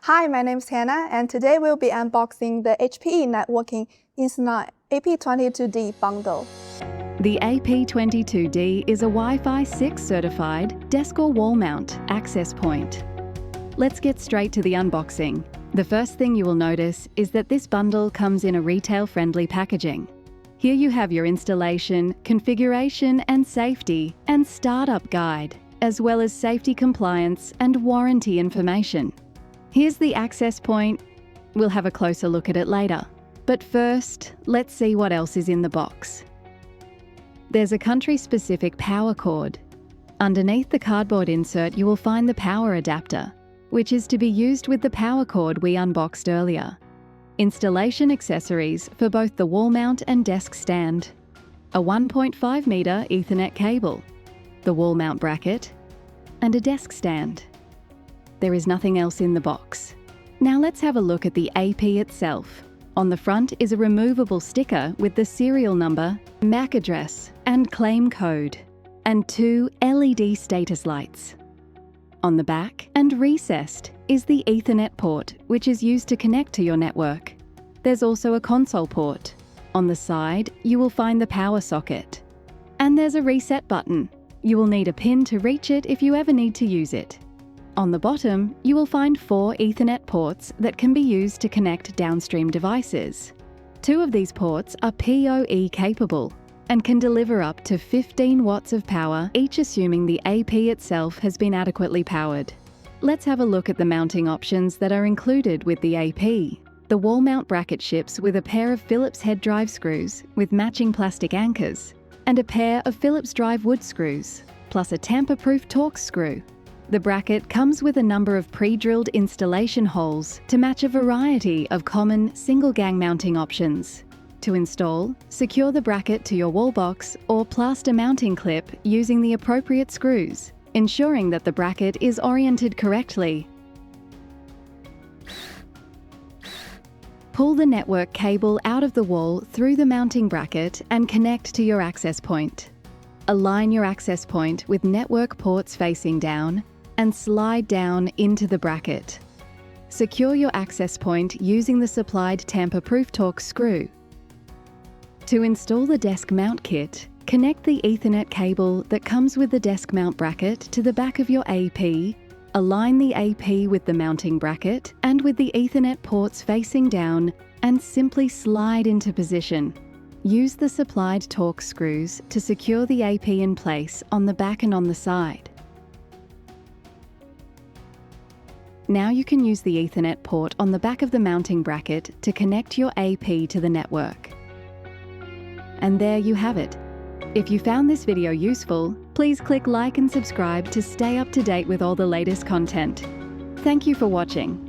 Hi, my name is Hannah, and today we'll be unboxing the HPE Networking Instant On AP22D bundle. The AP22D is a Wi-Fi 6 certified desk or wall mount access point. Let's get straight to the unboxing. The first thing you will notice is that this bundle comes in a retail-friendly packaging. Here you have your installation, configuration and safety and startup guide, as well as safety compliance and warranty information. Here's the access point. We'll have a closer look at it later. But first, let's see what else is in the box. There's a country-specific power cord. Underneath the cardboard insert, you will find the power adapter, which is to be used with the power cord we unboxed earlier. Installation accessories for both the wall mount and desk stand. A 1.5 meter Ethernet cable, the wall mount bracket, and a desk stand. There is nothing else in the box. Now let's have a look at the AP itself. On the front is a removable sticker with the serial number, MAC address, and claim code, and 2 LED status lights. On the back and recessed is the Ethernet port, which is used to connect to your network. There's also a console port. On the side, you will find the power socket. And there's a reset button. You will need a pin to reach it if you ever need to use it. On the bottom, you will find 4 Ethernet ports that can be used to connect downstream devices. 2 of these ports are PoE capable and can deliver up to 15 watts of power, each assuming the AP itself has been adequately powered. Let's have a look at the mounting options that are included with the AP. The wall mount bracket ships with a pair of Phillips head drive screws with matching plastic anchors and a pair of Phillips drive wood screws, plus a tamper-proof Torx screw. The bracket comes with a number of pre-drilled installation holes to match a variety of common single-gang mounting options. To install, secure the bracket to your wall box or plaster mounting clip using the appropriate screws, ensuring that the bracket is oriented correctly. Pull the network cable out of the wall through the mounting bracket and connect to your access point. Align your access point with network ports facing down and slide down into the bracket. Secure your access point using the supplied tamper-proof Torx screw. To install the desk mount kit, connect the Ethernet cable that comes with the desk mount bracket to the back of your AP, align the AP with the mounting bracket and with the Ethernet ports facing down, and simply slide into position. Use the supplied Torx screws to secure the AP in place on the back and on the side. Now you can use the Ethernet port on the back of the mounting bracket to connect your AP to the network. And there you have it. If you found this video useful, please click like and subscribe to stay up to date with all the latest content. Thank you for watching.